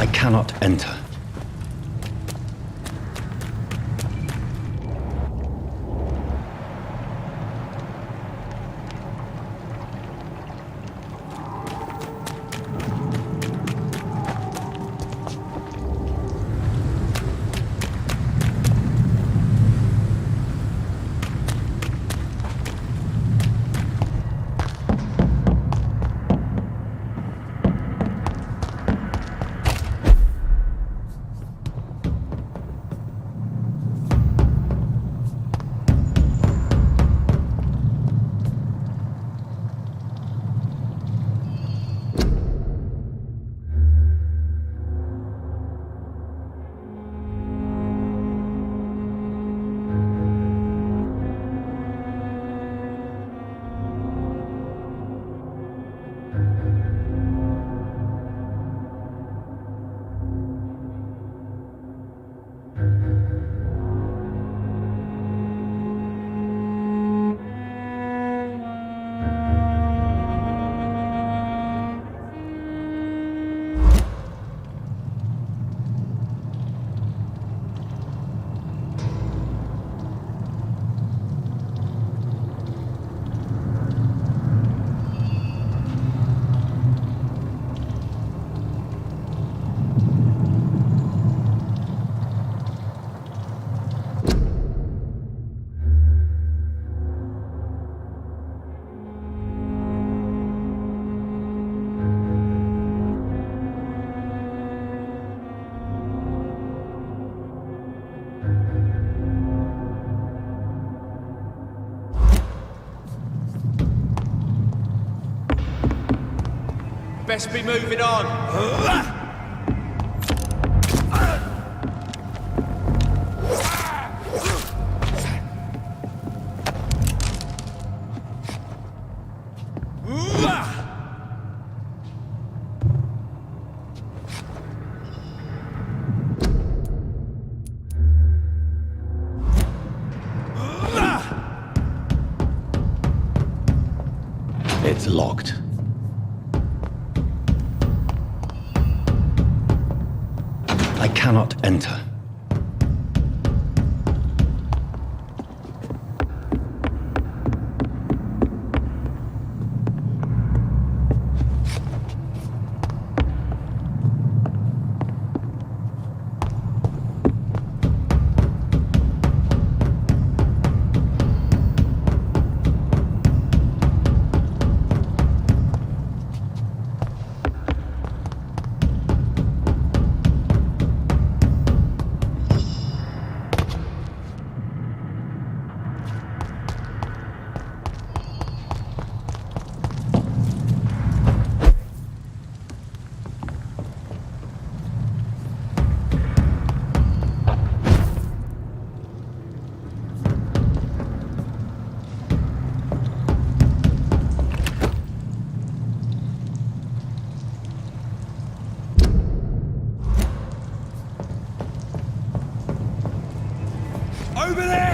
I cannot enter. Best be moving on. It's locked. I cannot enter. Over there!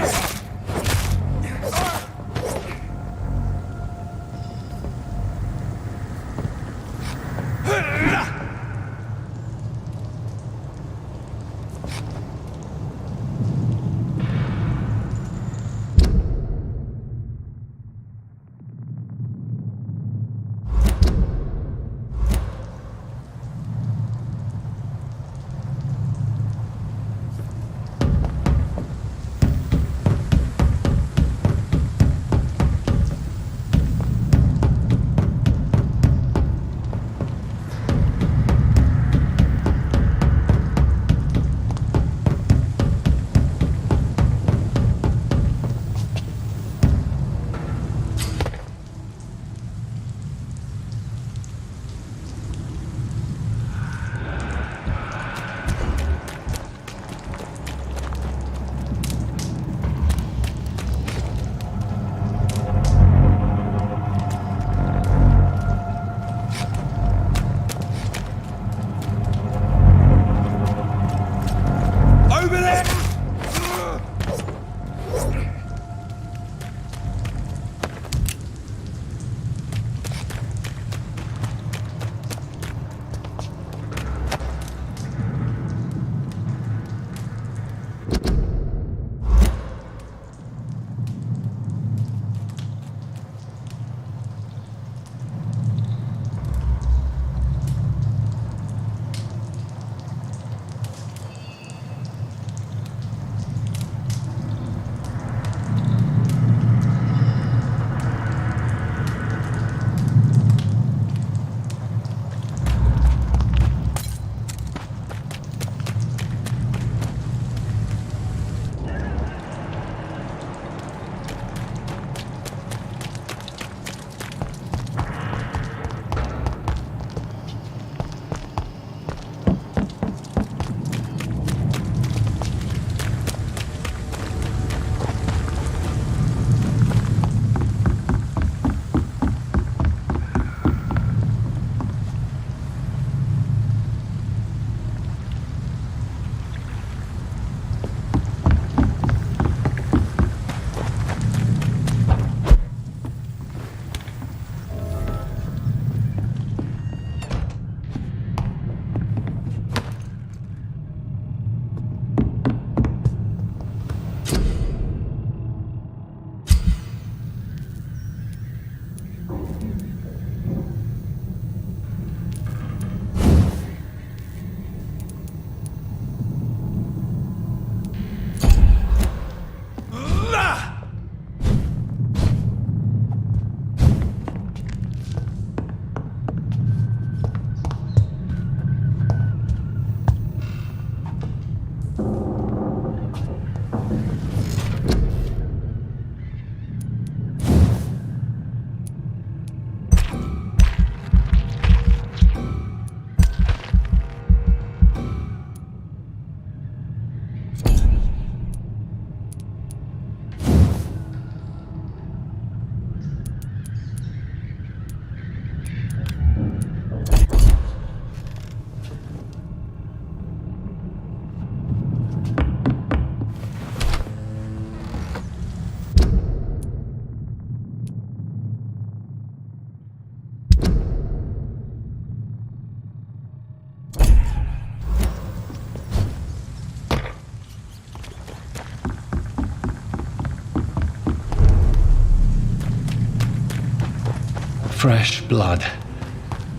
Fresh blood.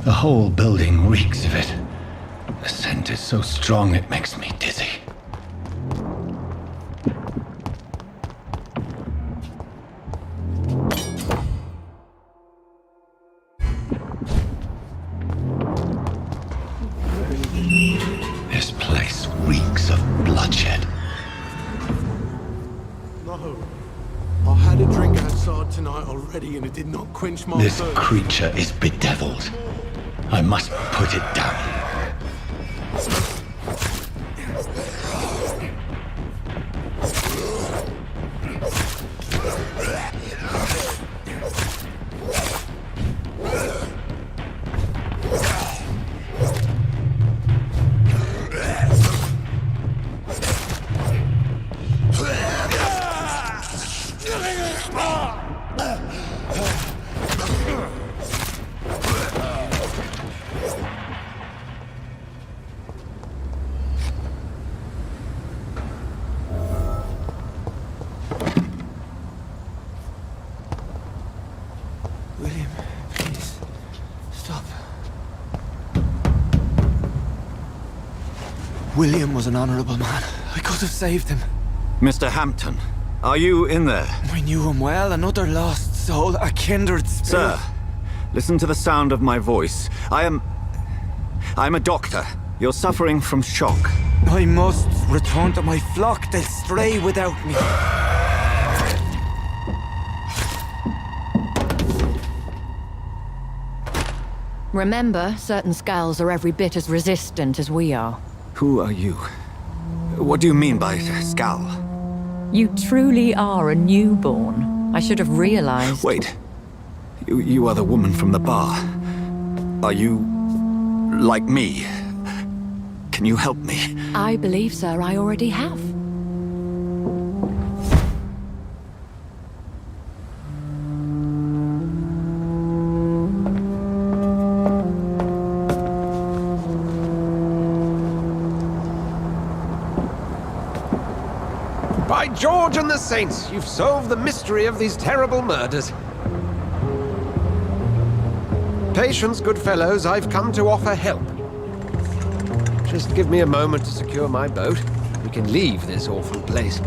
The whole building reeks of it. The scent is so strong it makes me dizzy. This place reeks of bloodshed. No. I had a drink outside tonight already and it did not quench my This thirst. creature is bedeviled. I must put it down. William, please, stop. William was an honorable man. I could have saved him. Mr. Hampton, are you in there? I knew him well, another lost soul, a kindred spirit. Sir, listen to the sound of my voice. I'm a doctor. You're suffering from shock. I must return to my flock. They'll stray without me. Remember, certain skulls are every bit as resistant as we are. Who are you? What do you mean by Skal? You truly are a newborn. I should have realized. Wait. You are the woman from the bar. Are you like me? Can you help me? I believe, sir, I already have. By George and the Saints, you've solved the mystery of these terrible murders. Patience, good fellows, I've come to offer help. Just give me a moment to secure my boat. We can leave this awful place.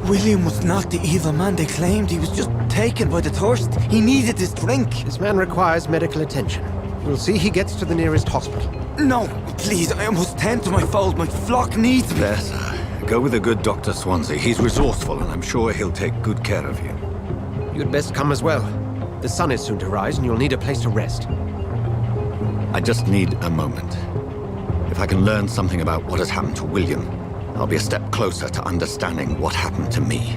William was not the evil man they claimed. He was just taken by the thirst. He needed his drink. This man requires medical attention. We'll see he gets to the nearest hospital. No, please, I must tend to my fold. My flock needs me. There, sir. Go with the good Dr. Swansea. He's resourceful, and I'm sure he'll take good care of you. You'd best come as well. The sun is soon to rise, and you'll need a place to rest. I just need a moment. If I can learn something about what has happened to William, I'll be a step closer to understanding what happened to me.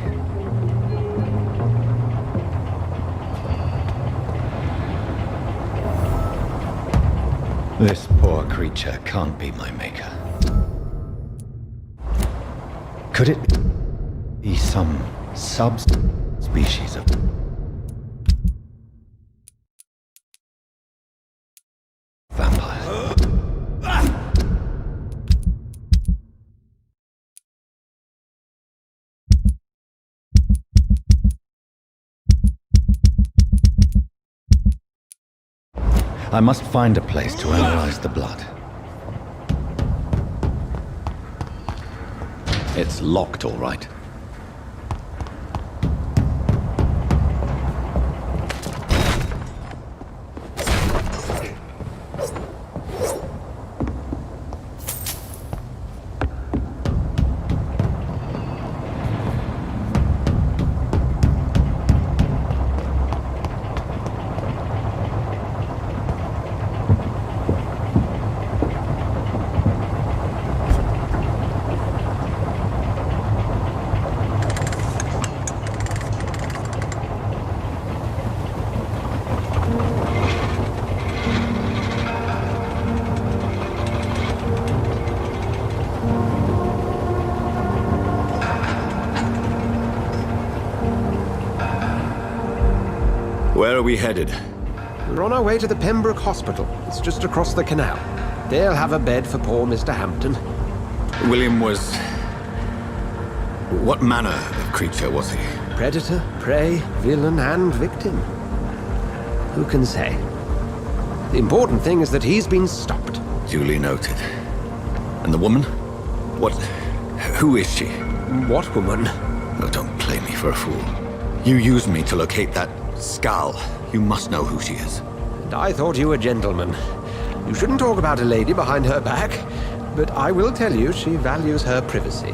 This poor creature can't be my maker. Could it be some subspecies of... vampire? I must find a place to analyze the blood. It's locked, all right. Where are we headed? We're on our way to the Pembroke Hospital. It's just across the canal. They'll have a bed for poor Mr. Hampton. William was... What manner of creature was he? Predator, prey, villain, and victim. who can say? The important thing is that he's been stopped. Duly noted. And the woman? What... who is she? What woman? Oh, don't play me for a fool. You used me to locate that Skal. You must know who she is. And I thought you a gentleman. You shouldn't talk about a lady behind her back, but I will tell you she values her privacy.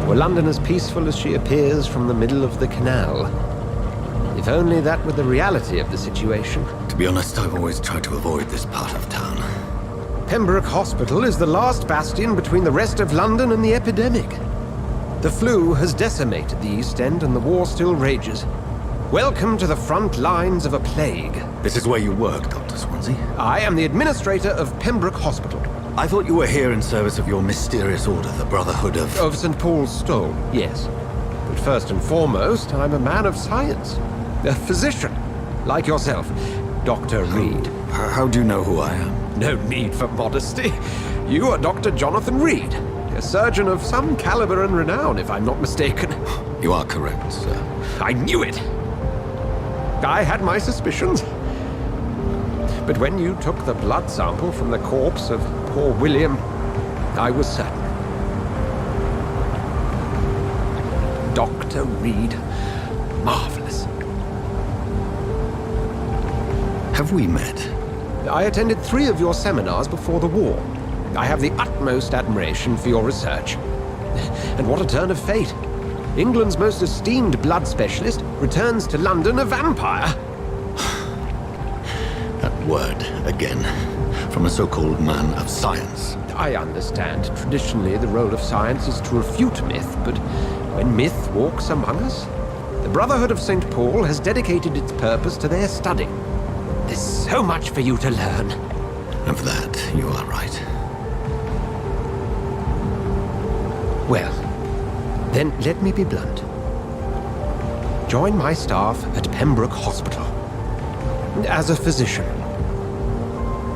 Were London as peaceful as she appears from the middle of the canal? If only that were the reality of the situation. To be honest, I've always tried to avoid this part of town. Pembroke Hospital is the last bastion between the rest of London and the epidemic. The flu has decimated the East End and the war still rages. Welcome to the front lines of a plague. This is where you work, Dr. Swansea? I am the administrator of Pembroke Hospital. I thought you were here in service of your mysterious order, the Brotherhood of... Of St. Paul's Stole, yes. But first and foremost, I'm a man of science. A physician, like yourself, Dr. Reed. How do you know who I am? No need for modesty. You are Dr. Jonathan Reed, a surgeon of some caliber and renown, if I'm not mistaken. You are correct, sir. I knew it! I had my suspicions. But when you took the blood sample from the corpse of poor William, I was certain. Dr. Reed. Marvelous. Have we met? I attended 3 of your seminars before the war. I have the utmost admiration for your research. And what a turn of fate. England's most esteemed blood specialist returns to London a vampire. That word, again. From a so-called man of science. I understand. Traditionally, the role of science is to refute myth, but when myth walks among us, the Brotherhood of St. Paul has dedicated its purpose to their study. There's so much for you to learn. Of that, you are right. Well, then let me be blunt. Join my staff at Pembroke Hospital. As a physician.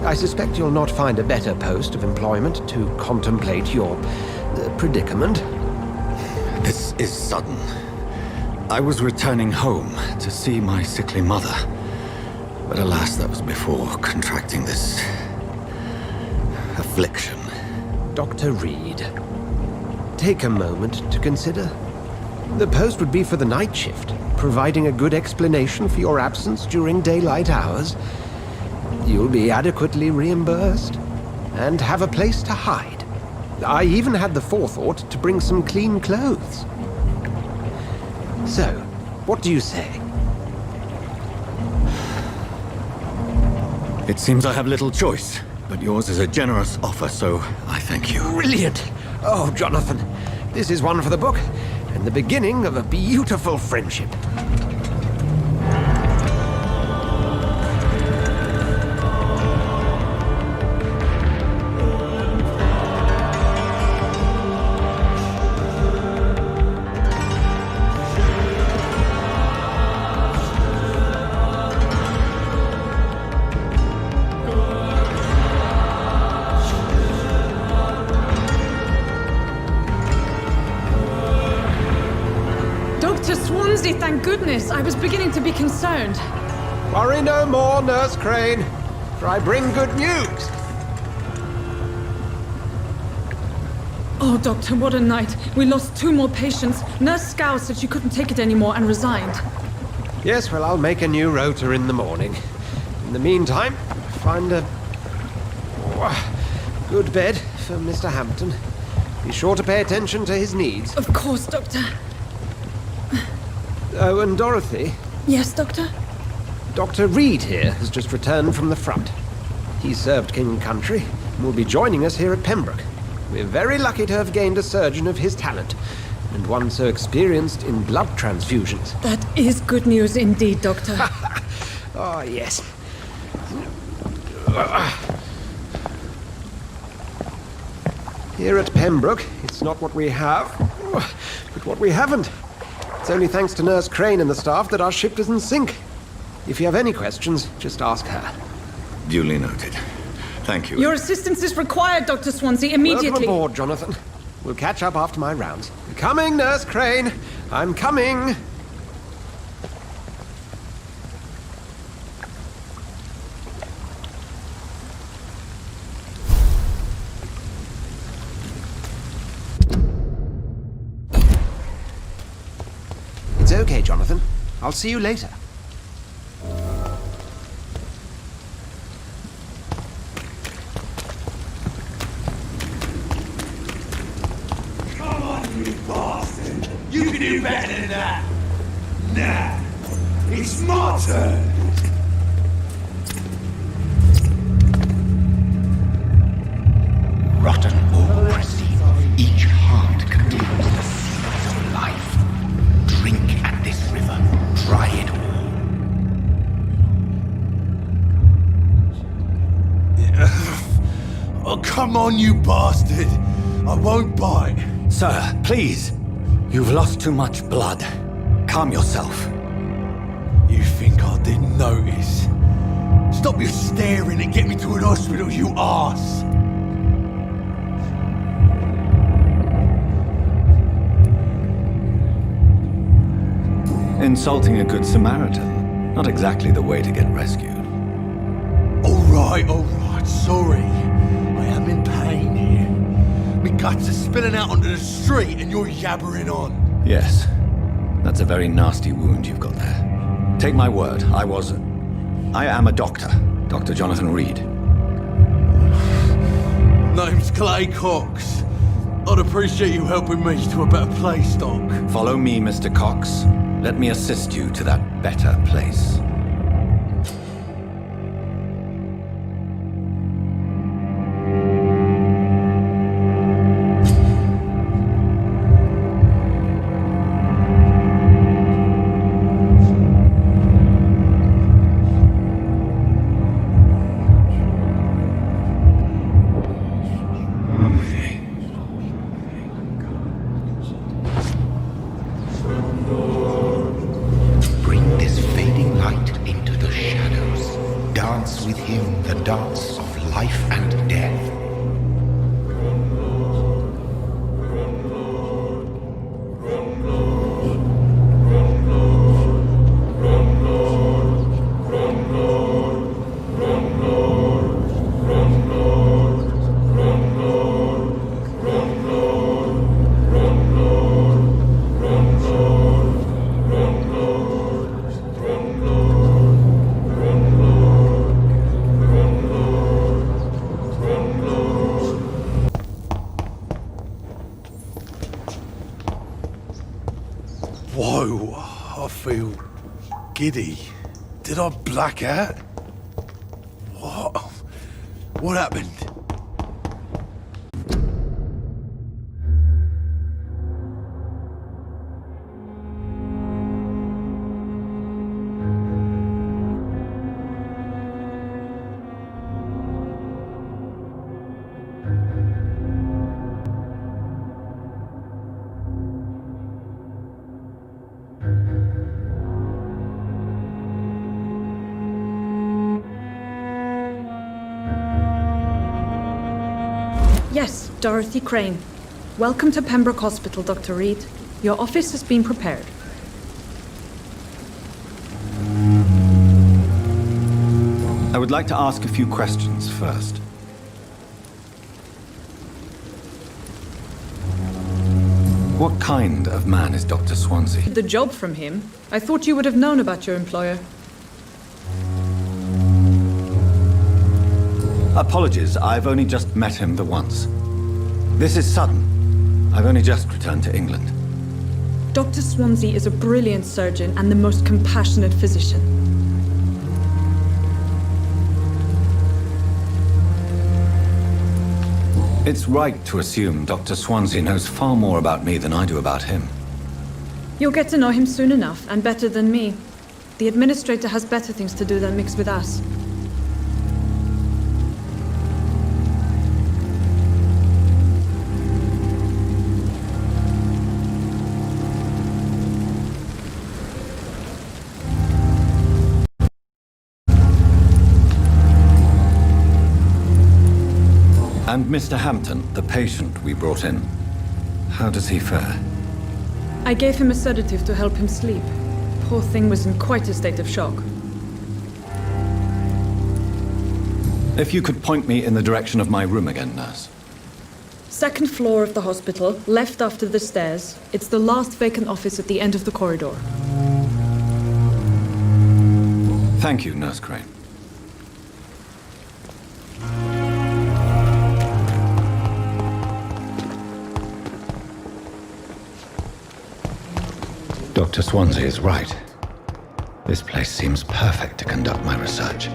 I suspect you'll not find a better post of employment to contemplate your predicament. This is sudden. I was returning home to see my sickly mother. But alas, that was before contracting this... affliction. Dr. Reed, take a moment to consider. The post would be for the night shift, providing a good explanation for your absence during daylight hours. You'll be adequately reimbursed, and have a place to hide. I even had the forethought to bring some clean clothes. So, what do you say? It seems I have little choice, but yours is a generous offer, so I thank you. Brilliant! Oh, Jonathan, this is one for the book, and the beginning of a beautiful friendship. Thank goodness. I was beginning to be concerned. Worry no more, Nurse Crane, for I bring good news. Oh, Doctor, what a night. We lost 2 more patients. Nurse Scow said she couldn't take it anymore and resigned. Yes, well, I'll make a new rota in the morning. In the meantime, find a good bed for Mr. Hampton. Be sure to pay attention to his needs. Of course, Doctor. Oh, and Dorothy? Yes, Doctor? Dr. Reed here has just returned from the front. He served King and Country and will be joining us here at Pembroke. We're very lucky to have gained a surgeon of his talent, and one so experienced in blood transfusions. That is good news indeed, Doctor. Oh, yes. Here at Pembroke, it's not what we have, but what we haven't. It's only thanks to Nurse Crane and the staff that our ship doesn't sink. If you have any questions, just ask her. Duly noted. Thank you. Your assistance is required, Dr. Swansea, immediately. Welcome aboard, Jonathan. We'll catch up after my rounds. Coming, Nurse Crane. I'm coming. Okay, Jonathan. I'll see you later. Come on, you bastard! You can do better than that! Nah, it's my turn! Rotten or pristine, each heart contains the seeds of life. Drink at this river, try it all. Oh, come on, you bastard! I won't bite. Sir, please. You've lost too much blood. Calm yourself. You think I didn't notice? Stop your staring and get me to an hospital, you arse! Insulting a good Samaritan. Not exactly the way to get rescued. Alright, sorry. I am in pain here. Me guts are spilling out onto the street and you're yabbering on. Yes. That's a very nasty wound you've got there. Take my word, I am a doctor. Dr. Jonathan Reed. Name's Clay Cox. I'd appreciate you helping me to a better place, Doc. Follow me, Mr. Cox. Let me assist you to that better place. Bring this fading light into the shadows. Dance with him the dance of life and death. Whoa, I feel giddy. Did I black out? What? What happened? Yes, Dorothy Crane. Welcome to Pembroke Hospital, Dr. Reed. Your office has been prepared. I would like to ask a few questions first. What kind of man is Dr. Swansea? The job from him. I thought you would have known about your employer. Apologies, I've only just met him the once. This is sudden. I've only just returned to England. Dr. Swansea is a brilliant surgeon and the most compassionate physician. It's right to assume Dr. Swansea knows far more about me than I do about him. You'll get to know him soon enough, and better than me. The administrator has better things to do than mix with us. And Mr. Hampton, the patient we brought in, how does he fare? I gave him a sedative to help him sleep. Poor thing was in quite a state of shock. If you could point me in the direction of my room again, nurse. Second floor of the hospital, left after the stairs. It's the last vacant office at the end of the corridor. Thank you, Nurse Crane. Dr. Swansea is right. This place seems perfect to conduct my research.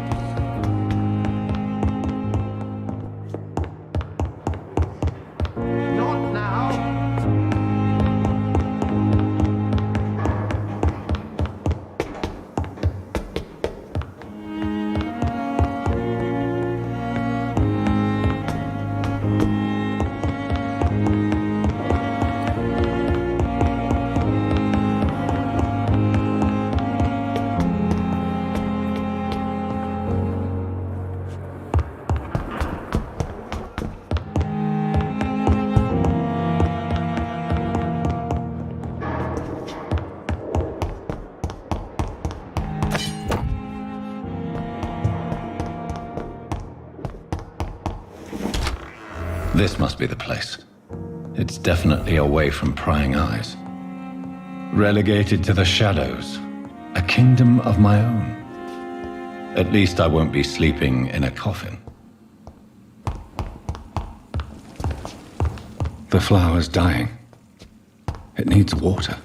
Not now. This must be the place. It's definitely away from prying eyes. Relegated to the shadows. A kingdom of my own. At least I won't be sleeping in a coffin. The flower's dying. It needs water.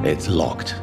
It's locked.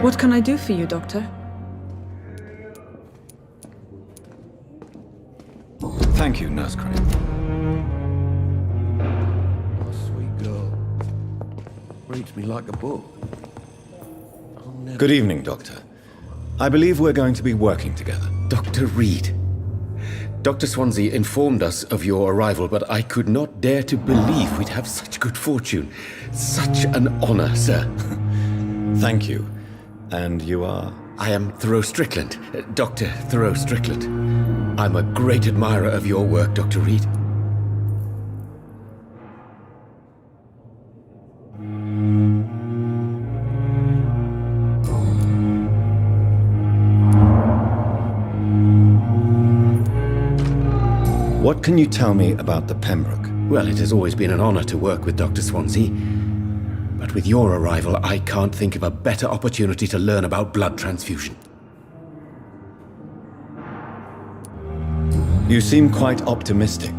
What can I do for you, Doctor? Thank you, Nurse Crane. Oh, sweet girl. Reads me like a book. Good evening, Doctor. I believe we're going to be working together. Dr. Reed. Dr. Swansea informed us of your arrival, but I could not dare to believe we'd have such good fortune. Such an honor, sir. Thank you. And you are? I am Thoreau Strickland, Dr. Thoreau Strickland. I'm a great admirer of your work, Dr. Reed. What can you tell me about the Pembroke? Well, it has always been an honor to work with Dr. Swansea. But with your arrival, I can't think of a better opportunity to learn about blood transfusion. You seem quite optimistic.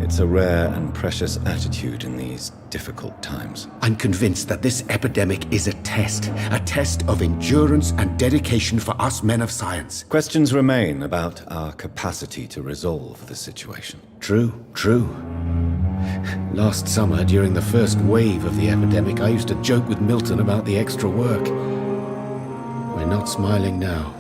It's a rare and precious attitude in these difficult times. I'm convinced that this epidemic is a test of endurance and dedication for us men of science. Questions remain about our capacity to resolve the situation. True. Last summer, during the first wave of the epidemic, I used to joke with Milton about the extra work. We're not smiling now.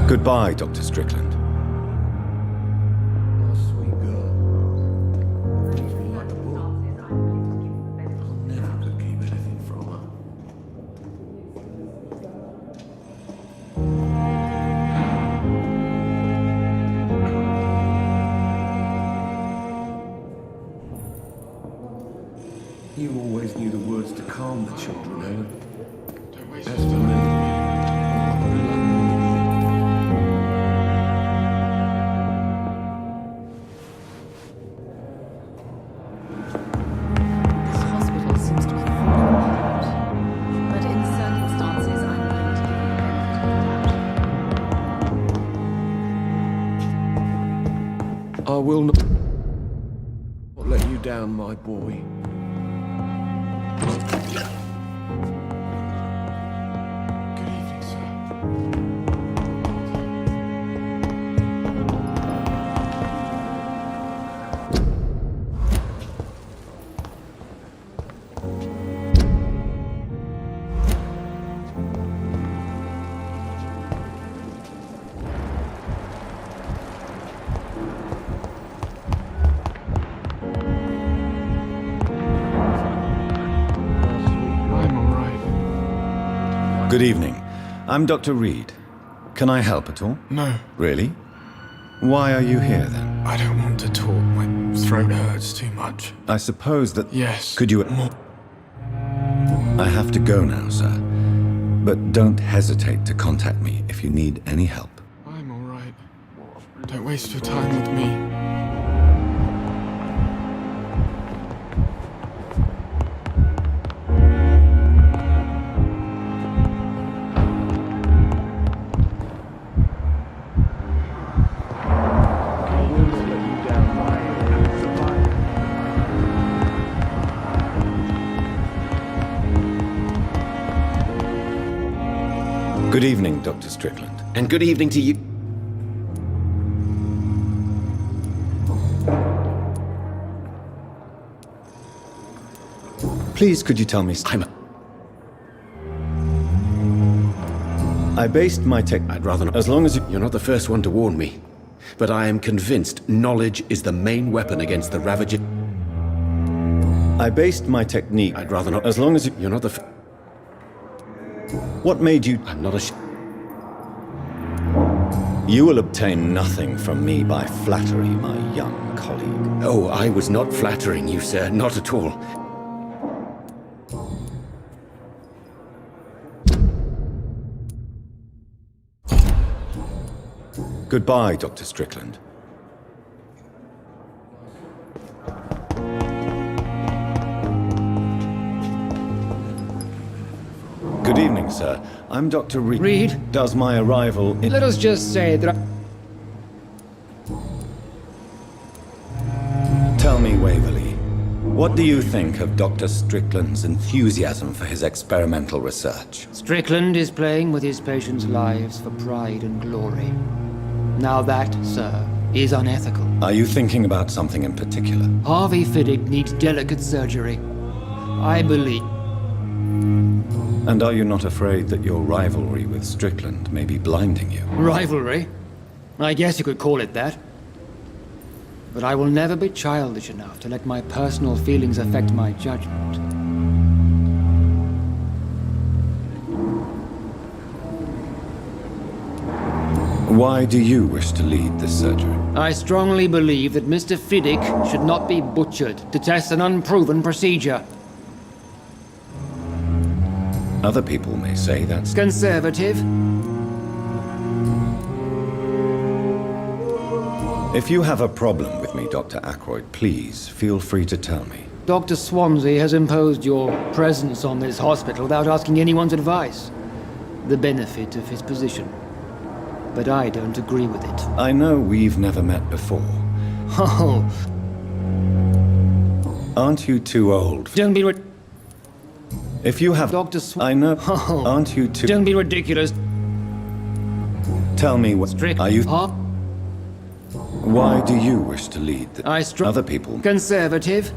Goodbye, Dr. Strickland. Oh, sweet girl. Reads me like a book. I never could keep anything from her. You always knew the words to calm the children, Helen. Best believe. This hospital seems to be falling apart, but in circumstances I'm willing to give the benefit of the doubt. I will not let you down, my boy. Good evening, sir. I'm all right. Good evening. I'm Dr. Reed. Can I help at all? No, Really? Why are you here then? I don't want to talk. My throat hurts too much. I suppose that... Yes. Could you... More. I have to go now, sir. But don't hesitate to contact me if you need any help. I'm all right. Don't waste your time with me. Good evening, Dr. Strickland. And good evening to you. Please, could you tell me... I based my tech... I'd rather not. As long as you... You're not the first one to warn me. But I am convinced knowledge is the main weapon against the Ravager. I based my technique... I'd rather not. As long as you... You're not the What made you... I'm not a You will obtain nothing from me by flattery, my young colleague. Oh, I was not flattering you, sir. Not at all. Goodbye, Dr. Strickland. Good evening, sir. I'm Dr. Reed. Reed? Does my arrival in... Let us just say that Tell me, Waverly, what do you think of Dr. Strickland's enthusiasm for his experimental research? Strickland is playing with his patients' lives for pride and glory. Now that, sir, is unethical. Are you thinking about something in particular? Harvey Fiddick needs delicate surgery. I believe. And are you not afraid that your rivalry with Strickland may be blinding you? Rivalry? I guess you could call it that. But I will never be childish enough to let my personal feelings affect my judgment. Why do you wish to lead this surgery? I strongly believe that Mr. Fiddick should not be butchered to test an unproven procedure. Other people may say that's conservative. If you have a problem with me, Dr. Ackroyd, please feel free to tell me. Dr. Swansea has imposed your presence on this hospital without asking anyone's advice. The benefit of his position. But I don't agree with it. I know we've never met before. Oh. Aren't you too old? Don't be If you have... Dr. I know. Oh. Aren't you too... Don't be ridiculous. Tell me what... Are you... Huh? Why do you wish to lead the... Other people... Conservative.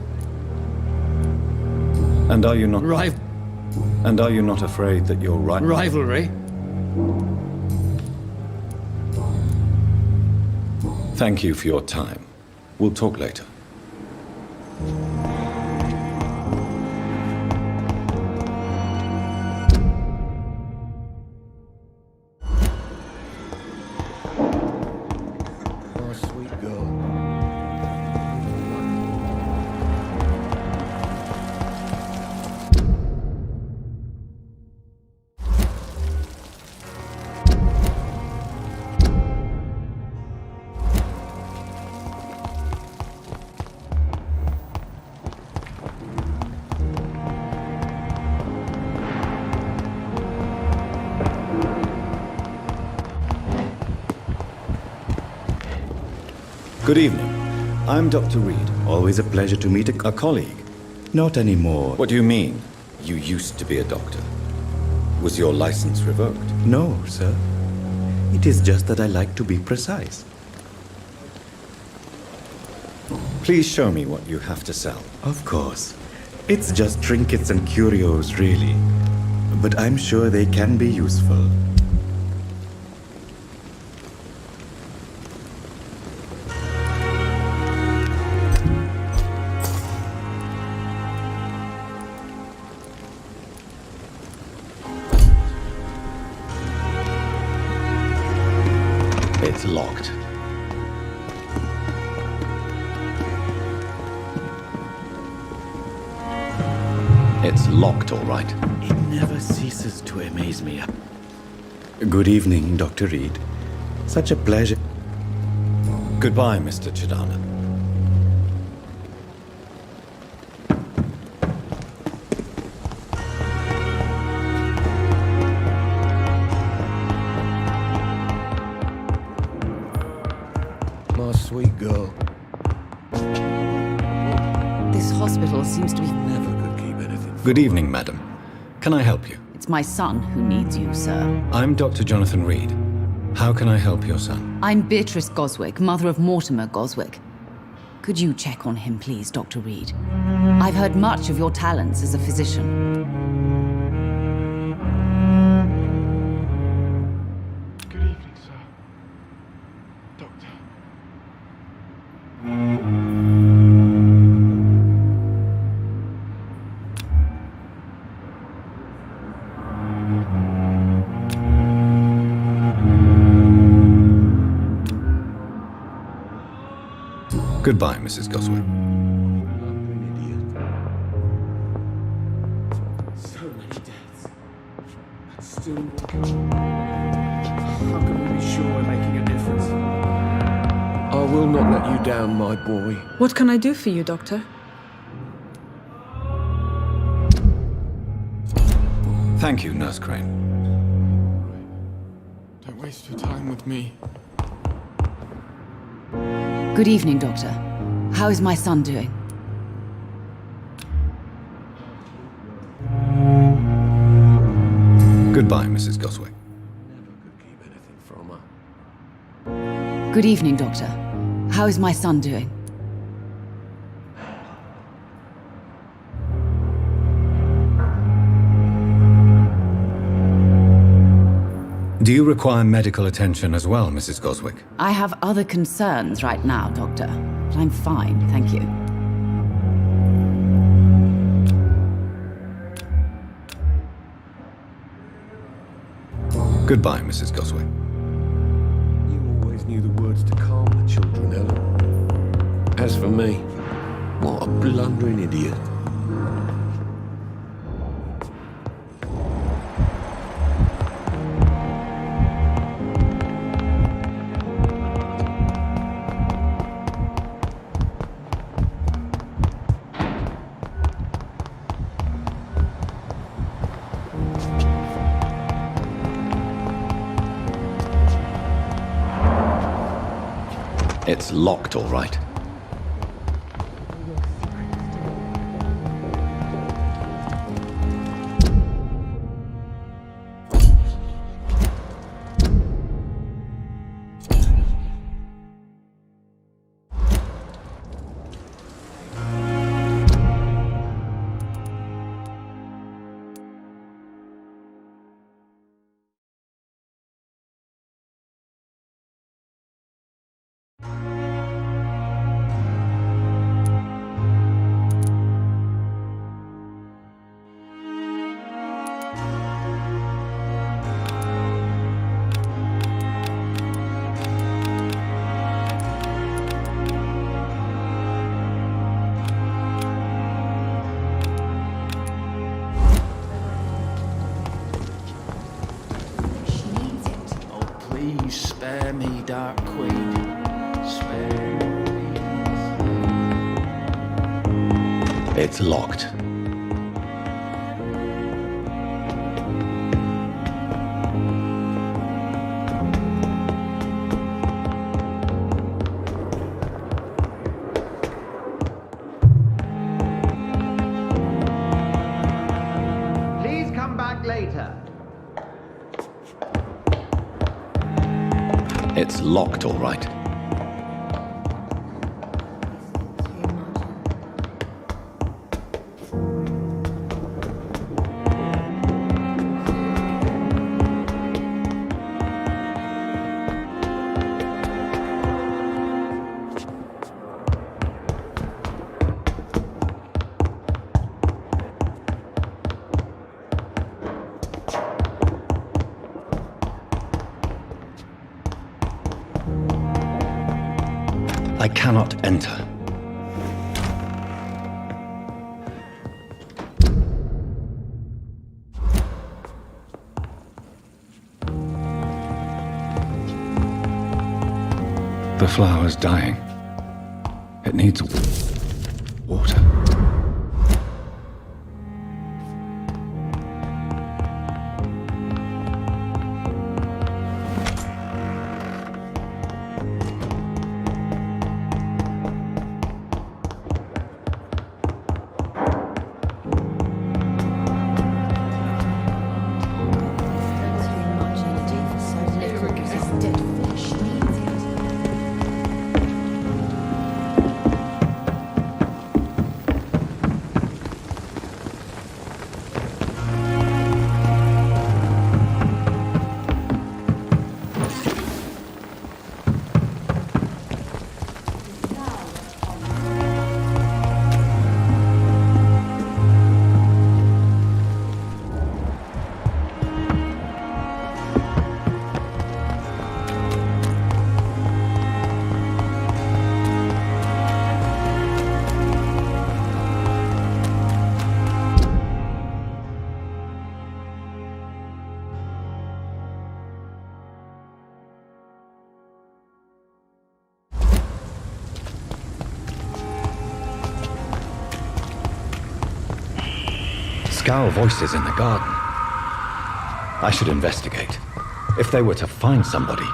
And are you not... And are you not afraid that you're right... Rivalry. Thank you for your time. We'll talk later. Oh, sweet girl. Good evening. I'm Dr. Reed. Always a pleasure to meet A colleague. Not anymore. What do you mean? You used to be a doctor. Was your license revoked? No, sir. It is just that I like to be precise. Please show me what you have to sell. Of course. It's just trinkets and curios, really. But I'm sure they can be useful. It's locked. It's locked, all right. It never ceases to amaze me. Good evening, Dr. Reed. Such a pleasure. Goodbye, Mr. Chidana. My sweet girl. This hospital seems to be... Never could keep anything. Good evening, madam. Can I help you? It's my son who needs you, sir. I'm Dr. Jonathan Reed. How can I help your son? I'm Beatrice Goswick, mother of Mortimer Goswick. Could you check on him, please, Dr. Reed? I've heard much of your talents as a physician. Good evening, sir. Doctor. Goodbye, Mrs. Goswick. So many deaths. And still more. How can we be sure we're making a difference? difference. I will not let you down, my boy. What can I do for you, Doctor? Thank you, Nurse Crane. Don't waste your time with me. Good evening, Doctor. How is my son doing? Goodbye, Mrs. Goswick. Never could keep anything from her. Good evening, Doctor. How is my son doing? Do you require medical attention as well, Mrs. Goswick? I have other concerns right now, Doctor. But I'm fine, thank you. Goodbye, Mrs. Goswick. You always knew the words to calm the children, Ellen. As for me, what a blundering idiot. It's locked, all right. Please spare me, Dark Queen. Spare me. It's locked. Please come back later. It's locked, all right. I cannot enter. The flower's dying. It needs water. Scowl voices in the garden. I should investigate. If they were to find somebody.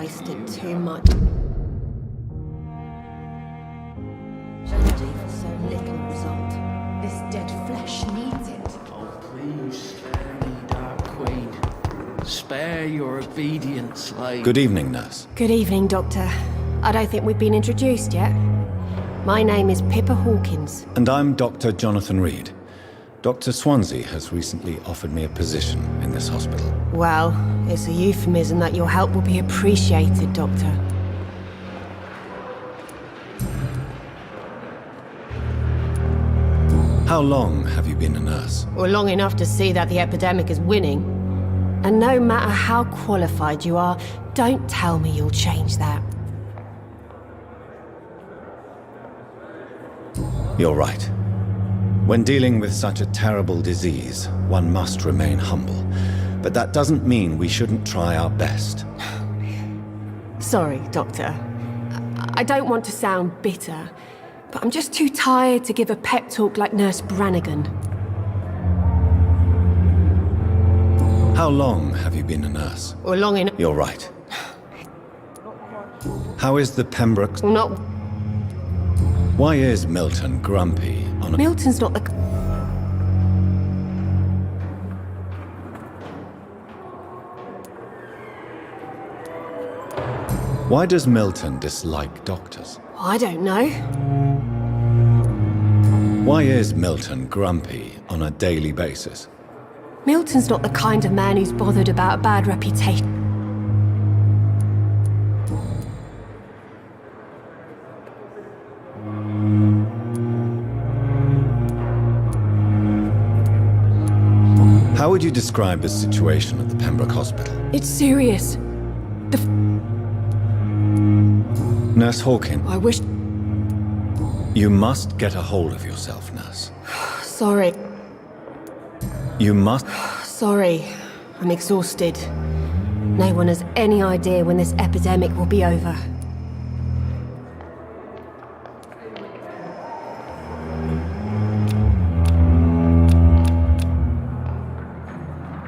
wasted too much energy for so little result. This dead flesh needs it. Oh, please spare me, Dark Queen. Spare your obedient slave. Good evening, nurse. Good evening, Doctor. I don't think we've been introduced yet. My name is Pippa Hawkins. And I'm Dr. Jonathan Reed. Dr. Swansea has recently offered me a position in this hospital. Well, it's a euphemism that your help will be appreciated, Doctor. How long have you been a nurse? Well, long enough to see that the epidemic is winning. And no matter how qualified you are, don't tell me you'll change that. You're right. When dealing with such a terrible disease, one must remain humble. But that doesn't mean we shouldn't try our best. Sorry, Doctor. I don't want to sound bitter, but I'm just too tired to give a pep talk like Nurse Brannigan. How long have you been a nurse? Well, long enough. You're right. How is the Pembroke? Not. Why is Milton grumpy on a... Milton's not the... Why does Milton dislike doctors? I don't know. Why is Milton grumpy on a daily basis? Milton's not the kind of man who's bothered about a bad reputation. How would you describe the situation at the Pembroke Hospital? It's serious. Nurse Hawkins. I wish... You must get a hold of yourself, nurse. Sorry. You must... Sorry. I'm exhausted. No one has any idea when this epidemic will be over.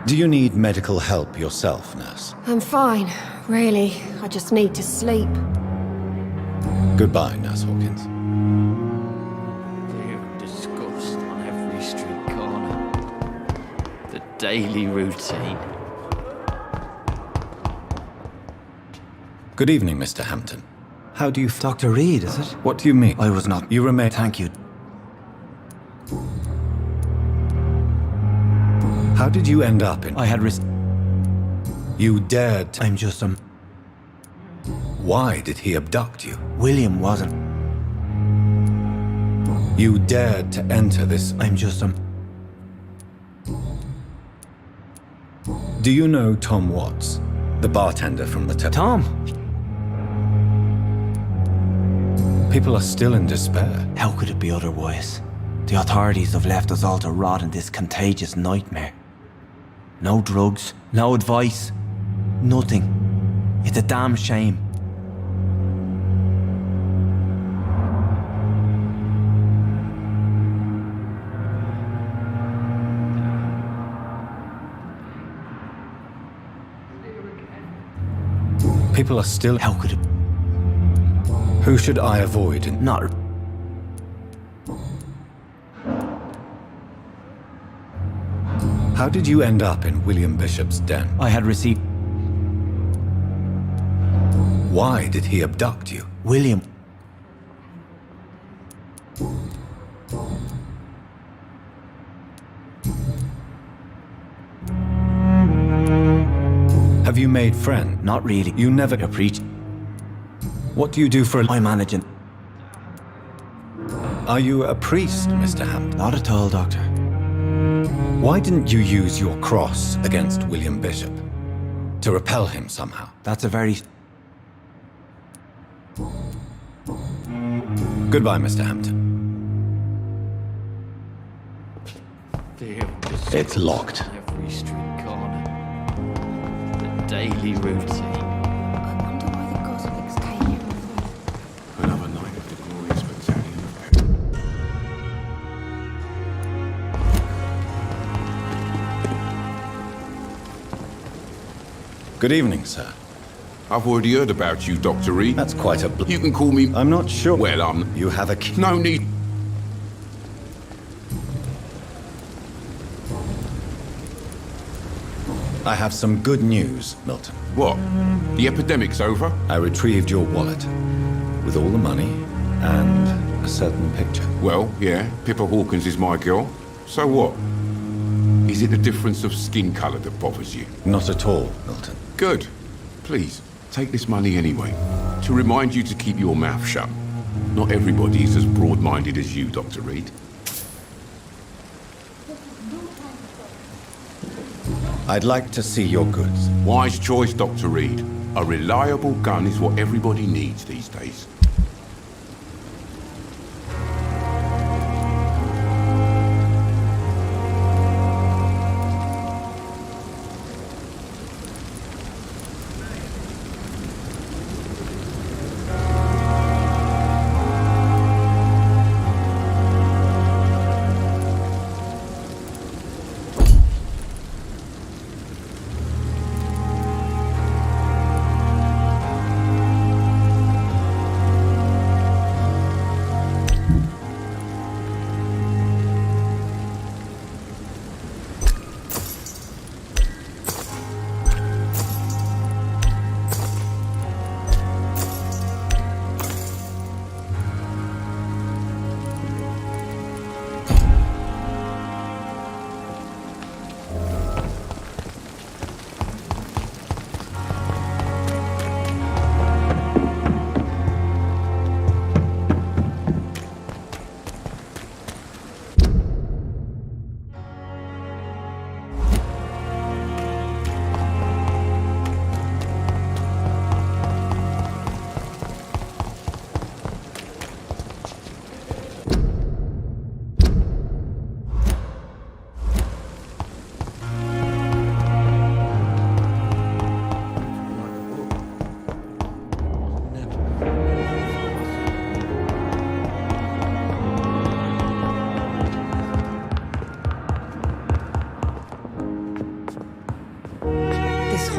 Do you need medical help yourself, nurse? I'm fine, really. I just need to sleep. Goodbye, Nurse Hawkins. Disgust on every street corner. The daily routine. Good evening, Mr. Hampton. How do you... Dr. Reed, is it? What do you mean? I was not. You remain... Thank you. How did you end up in... I had You dared to... I'm just Why did he abduct you? William wasn't. You dared to enter this... I'm just Do you know Tom Watts? The bartender from the... Tom? People are still in despair. How could it be otherwise? The authorities have left us all to rot in this contagious nightmare. No drugs, no advice, nothing. It's a damn shame. People are still... How could it... Who should I avoid in... Not... How did you end up in William Bishop's den? I had received... Why did he abduct you? William... Have you made friends? Not really. You never... preach. What do you do for a... I'm managing. Are you a priest, Mr. Hampton? Not at all, Doctor. Why didn't you use your cross against William Bishop? To repel him somehow? That's a very... Goodbye, Mr. Hampton. It's locked. Every street corner. The daily routine. I wonder why the Goswicks came here. Another night of the glorious battalion of Good evening, sir. I've already heard about you, Dr. Reed. That's quite a... You can call me... I'm not sure... Well, You have a key... No need... I have some good news, Milton. What? The epidemic's over? I retrieved your wallet. With all the money and a certain picture. Well, yeah, Pippa Hawkins is my girl. So what? Is it the difference of skin colour that bothers you? Not at all, Milton. Good. Please, take this money anyway. To remind you to keep your mouth shut. Not everybody is as broad-minded as you, Dr. Reed. I'd like to see your goods. Wise choice, Dr. Reed. A reliable gun is what everybody needs these days.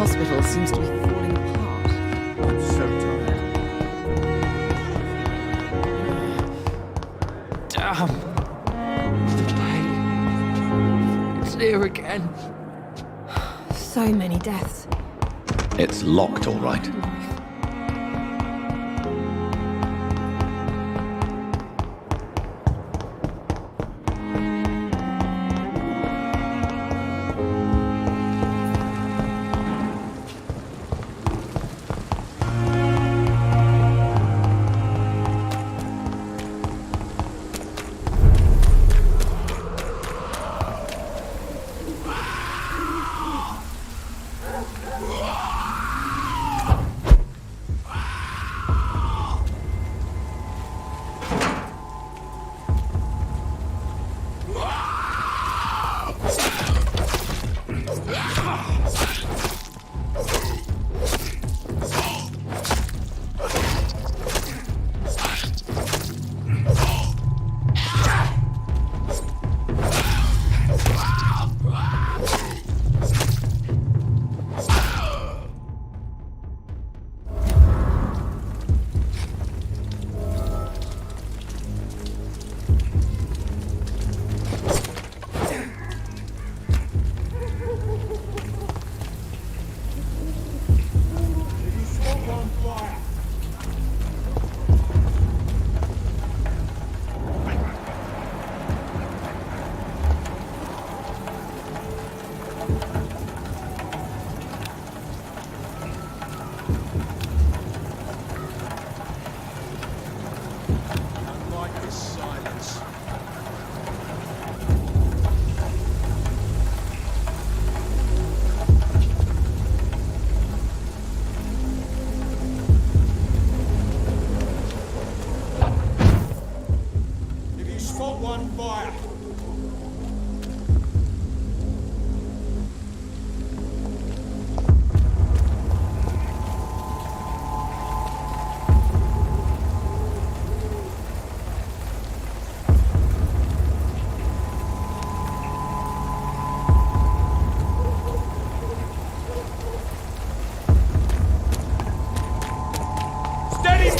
hospital seems to be falling apart. I'm so tired. Damn. The pain. It's here again. So many deaths. It's locked, all right. Steady!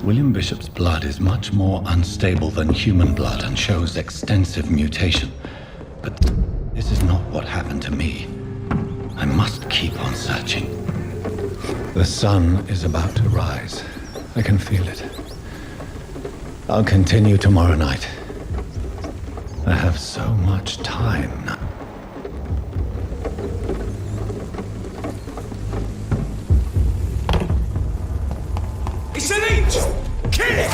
William Bishop's blood is much more unstable than human blood and shows extensive mutation. But this is not what happened to me. I must keep on searching. The sun is about to rise. I can feel it. I'll continue tomorrow night. I have so much time now. It's an inch! Kill it!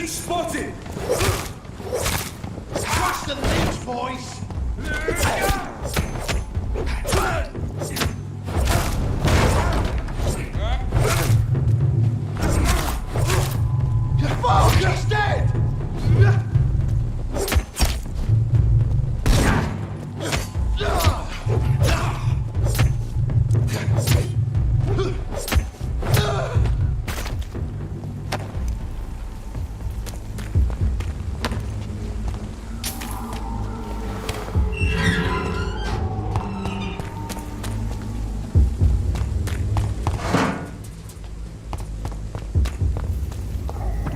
Spotted! Crush the leech, boys! Fuck, he's dead!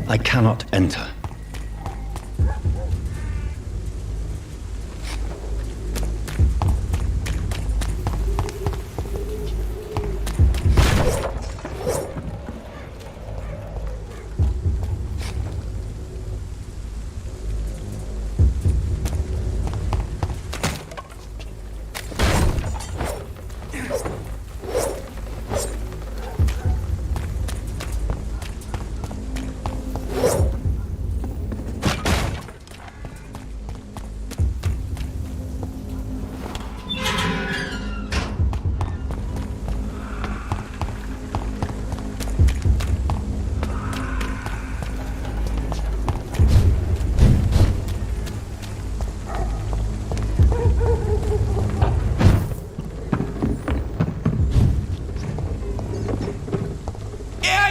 I cannot enter.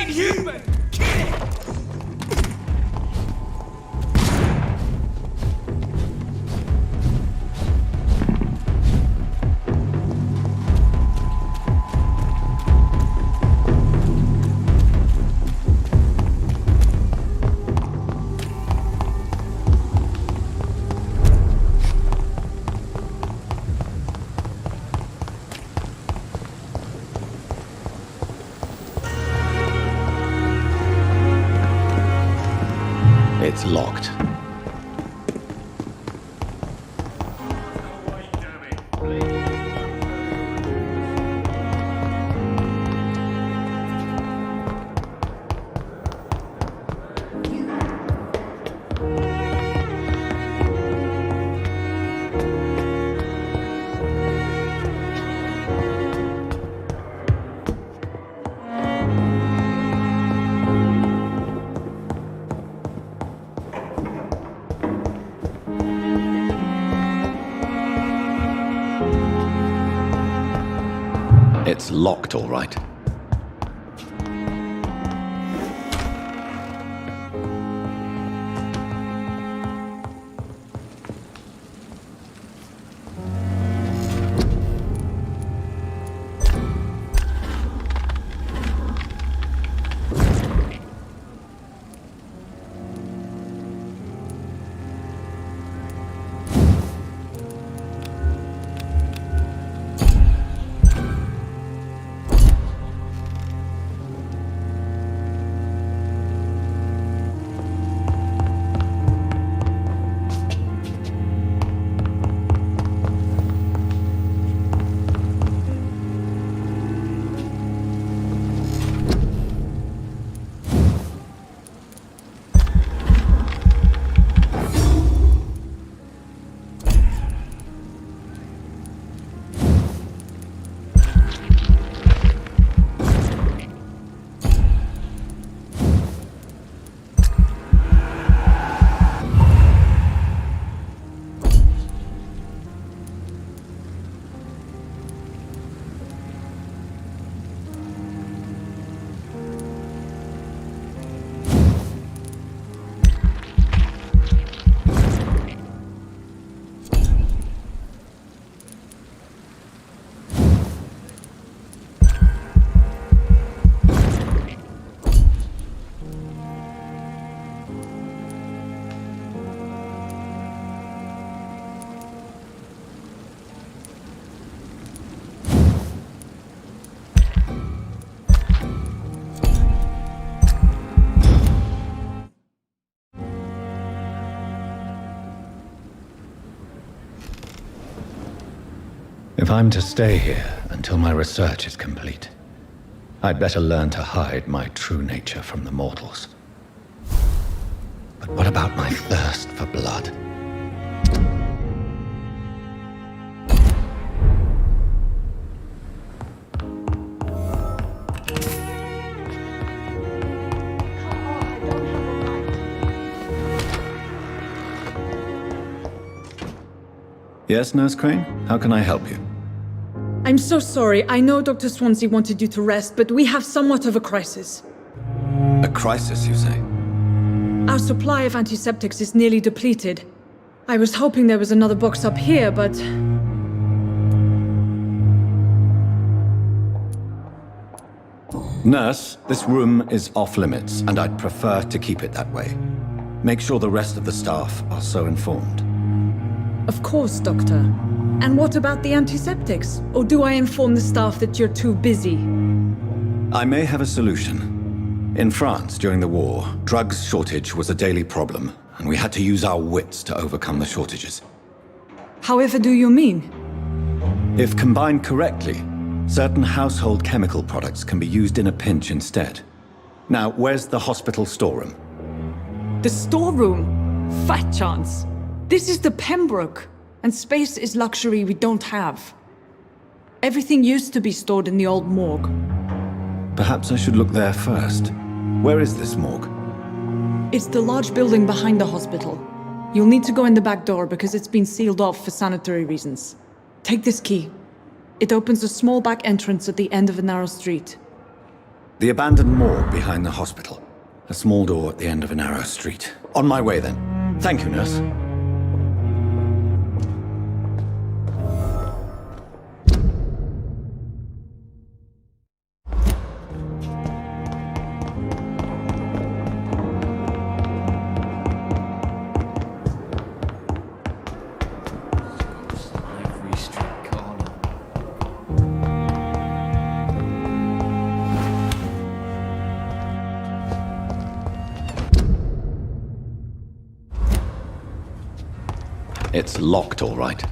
Human! Kill it! It's locked. It's locked, all right. If I'm to stay here until my research is complete, I'd better learn to hide my true nature from the mortals. But what about my thirst for blood? Yes, Nurse Crane? How can I help you? I'm so sorry. I know Dr. Swansea wanted you to rest, but we have somewhat of a crisis. A crisis, you say? Our supply of antiseptics is nearly depleted. I was hoping there was another box up here, but... Nurse, this room is off limits, and I'd prefer to keep it that way. Make sure the rest of the staff are so informed. Of course, Doctor. And what about the antiseptics? Or do I inform the staff that you're too busy? I may have a solution. In France, during the war, drugs shortage was a daily problem, and we had to use our wits to overcome the shortages. However do you mean? If combined correctly, certain household chemical products can be used in a pinch instead. Now, where's the hospital storeroom? The storeroom? Fat chance. This is the Pembroke, and space is luxury we don't have. Everything used to be stored in the old morgue. Perhaps I should look there first. Where is this morgue? It's the large building behind the hospital. You'll need to go in the back door because it's been sealed off for sanitary reasons. Take this key. It opens a small back entrance at the end of a narrow street. The abandoned morgue behind the hospital. A small door at the end of a narrow street. On my way then. Thank you, nurse. It's locked, all right.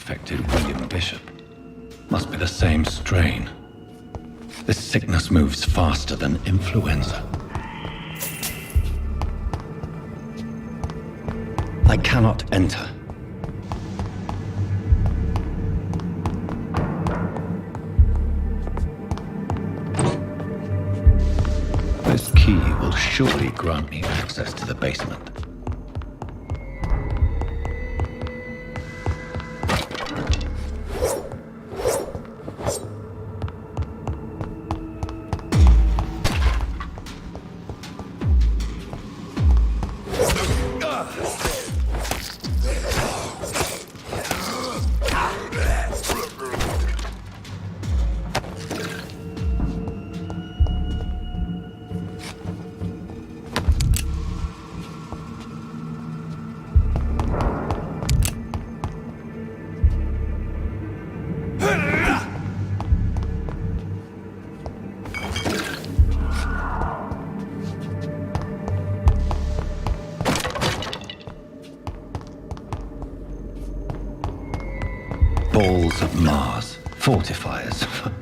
infected William Bishop. Must be the same strain. This sickness moves faster than influenza. I cannot enter. This key will surely grant me access to the basement. Balls of Mars, fortifiers.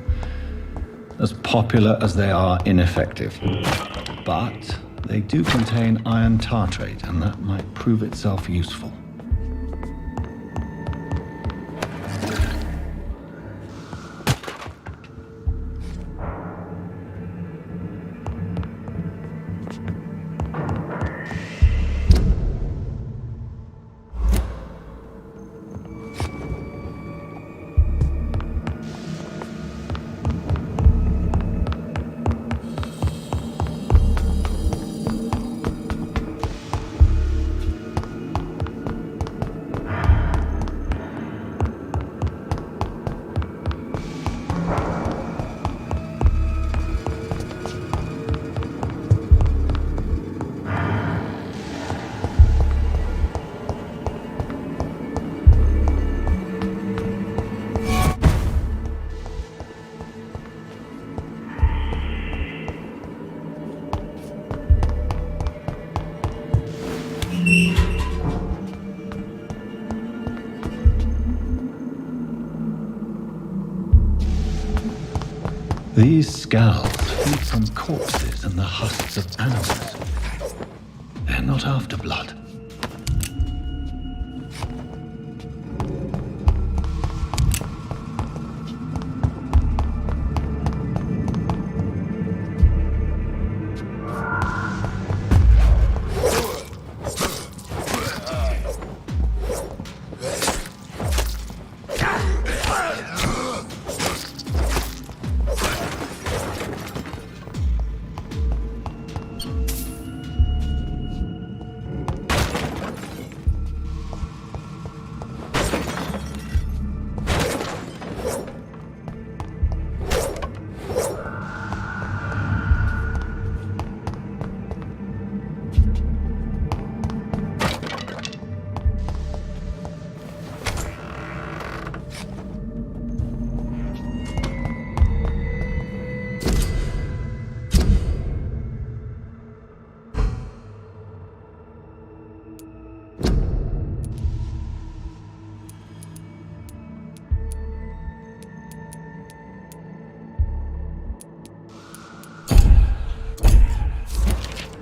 As popular as they are ineffective. But they do contain iron tartrate, and that might prove itself useful. These skulls feed from corpses and the husks of animals. They're not after blood.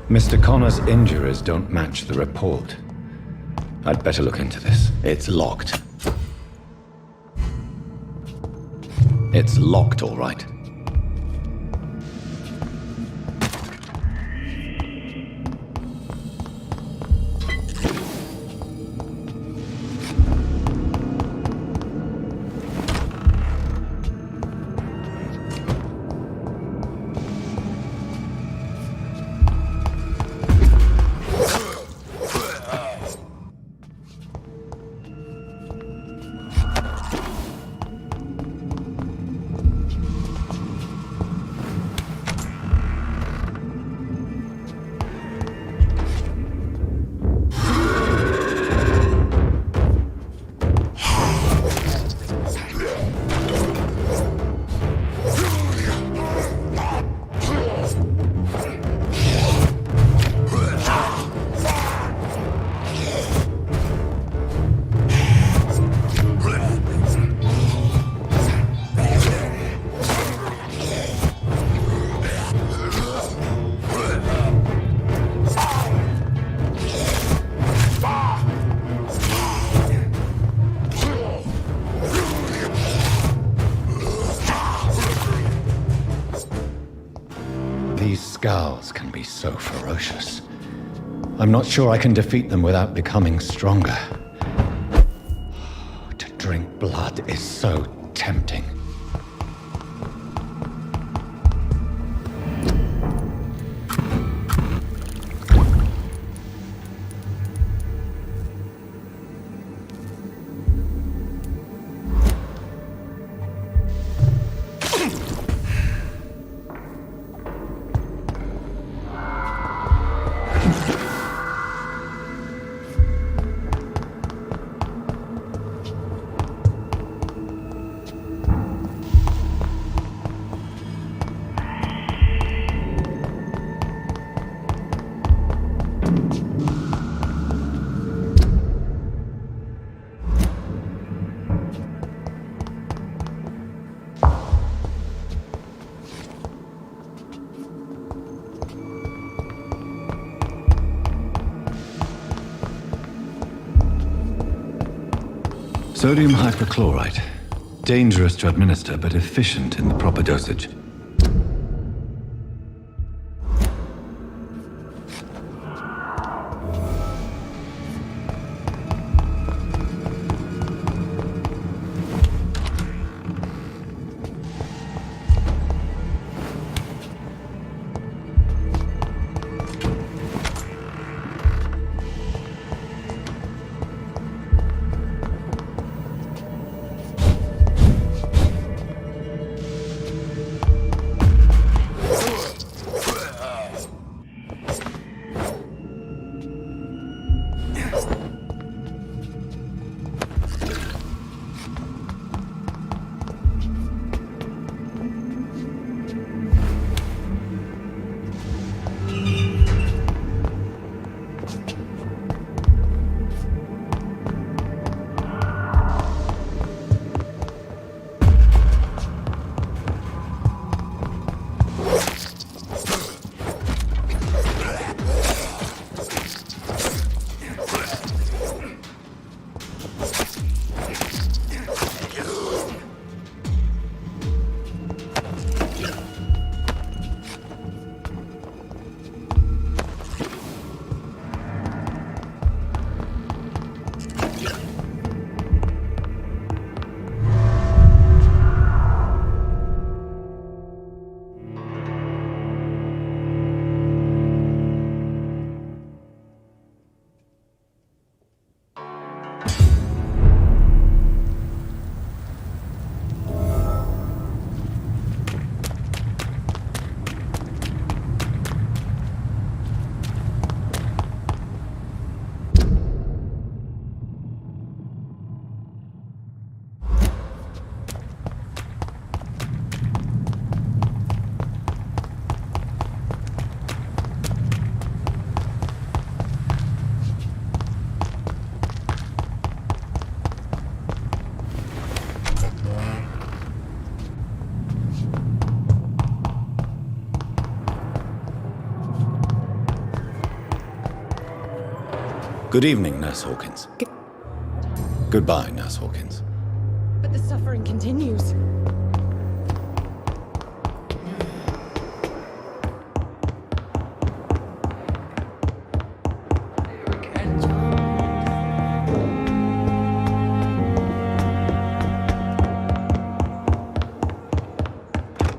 Mr. Connor's injuries don't match the report. I'd better look into this. It's locked. It's locked, all right. These scowls can be so ferocious. I'm not sure I can defeat them without becoming stronger. To drink blood is so tempting. Sodium hypochlorite. Dangerous to administer, but efficient in the proper dosage. Good evening, Nurse Hawkins. Goodbye, Nurse Hawkins. But the suffering continues.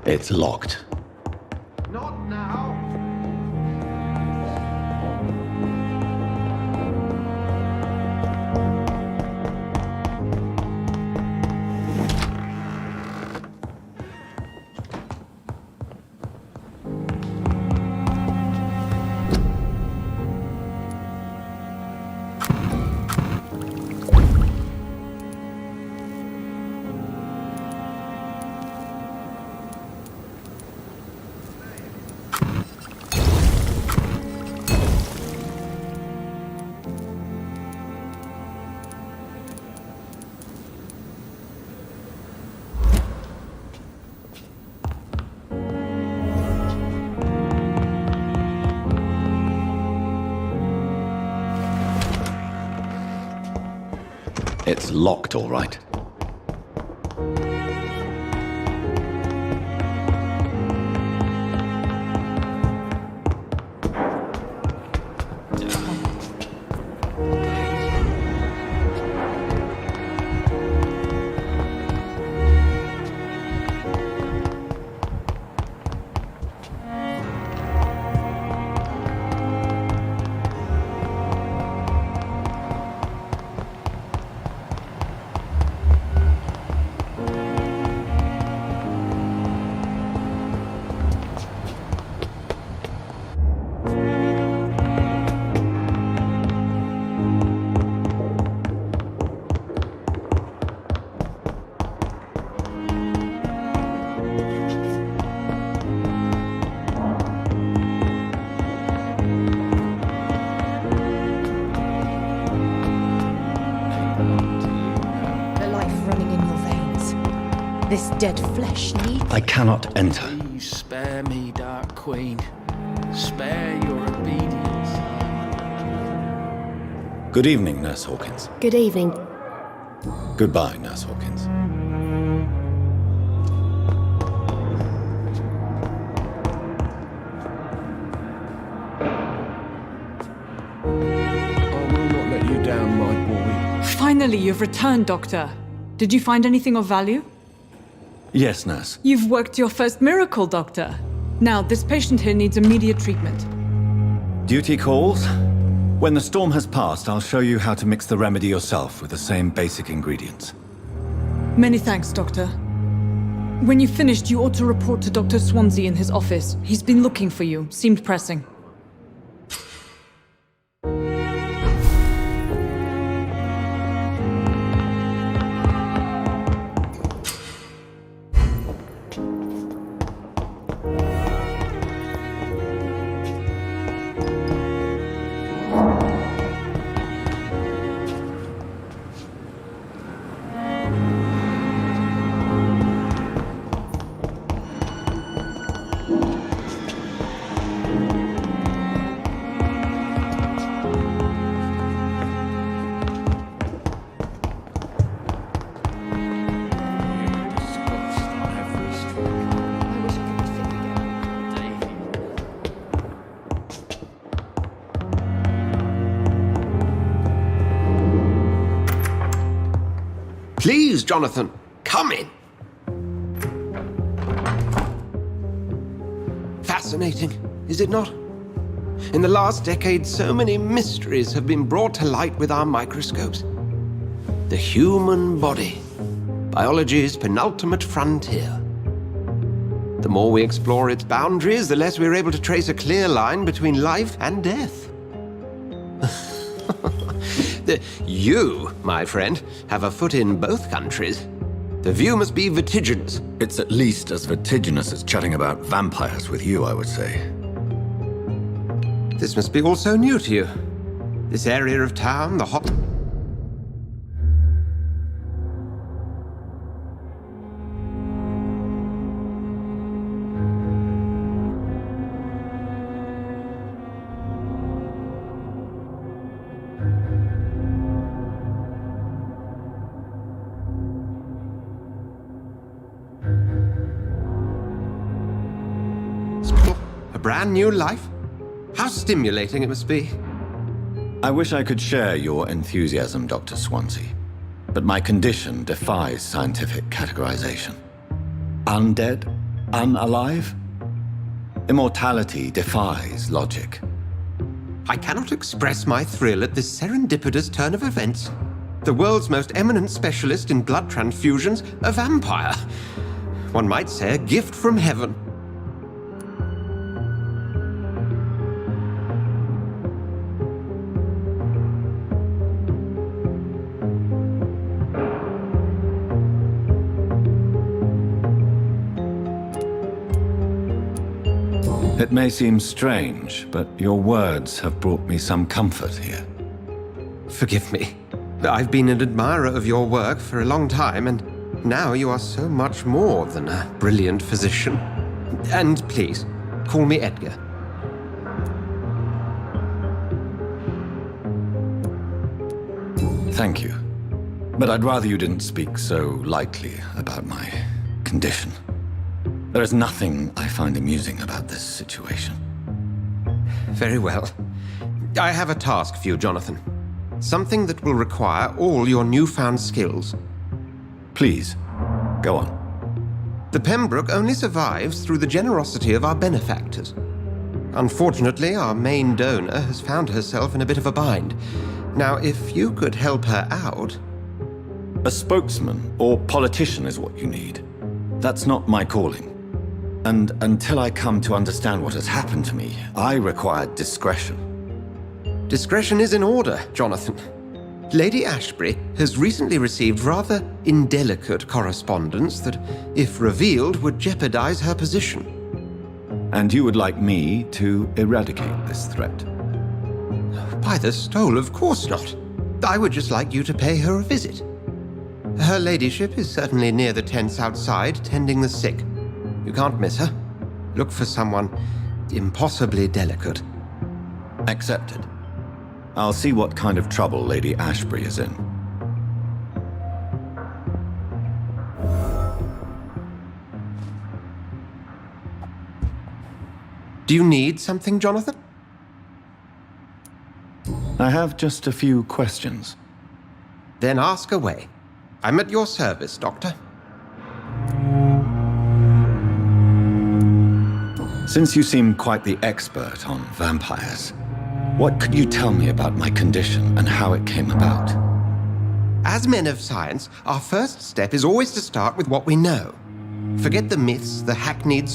It's locked. Not now. It's locked, all right. this dead flesh need? I cannot enter. Please spare me, Dark Queen. Spare your obedience. Good evening, Nurse Hawkins. Good evening. Goodbye, Nurse Hawkins. I will not let you down, my boy. Finally, you've returned, Doctor. Did you find anything of value? Yes, Nurse. You've worked your first miracle, Doctor. Now, this patient here needs immediate treatment. Duty calls. When the storm has passed, I'll show you how to mix the remedy yourself with the same basic ingredients. Many thanks, Doctor. When you've finished, you ought to report to Dr. Swansea in his office. He's been looking for you. Seemed pressing. Please, Jonathan, come in. Fascinating, is it not? In the last decade, so many mysteries have been brought to light with our microscopes. The human body, biology's penultimate frontier. The more we explore its boundaries, the less we're able to trace a clear line between life and death. You, my friend, have a foot in both countries. The view must be vertiginous. It's at least as vertiginous as chatting about vampires with you, I would say. This must be all so new to you. This area of town, the hot... A brand new life? How stimulating it must be. I wish I could share your enthusiasm, Dr. Swansea, but my condition defies scientific categorization. Undead? Unalive? Immortality defies logic. I cannot express my thrill at this serendipitous turn of events. The world's most eminent specialist in blood transfusions, a vampire. One might say a gift from heaven. It may seem strange, but your words have brought me some comfort here. Forgive me. I've been an admirer of your work for a long time, and now you are so much more than a brilliant physician. And please, call me Edgar. Thank you. But I'd rather you didn't speak so lightly about my condition. There is nothing I find amusing about this situation. Very well. I have a task for you, Jonathan. Something that will require all your newfound skills. Please, go on. The Pembroke only survives through the generosity of our benefactors. Unfortunately, our main donor has found herself in a bit of a bind. Now, if you could help her out... A spokesman or politician is what you need. That's not my calling. And until I come to understand what has happened to me, I require discretion. Discretion is in order, Jonathan. Lady Ashbury has recently received rather indelicate correspondence that, if revealed, would jeopardize her position. And you would like me to eradicate this threat? By the stole, of course not. I would just like you to pay her a visit. Her ladyship is certainly near the tents outside, tending the sick. You can't miss her. Look for someone impossibly delicate. Accepted. I'll see what kind of trouble Lady Ashbury is in. Do you need something, Jonathan? I have just a few questions. Then ask away. I'm at your service, Doctor. Since you seem quite the expert on vampires, what could you tell me about my condition and how it came about? As men of science, our first step is always to start with what we know. Forget the myths, the hackneyed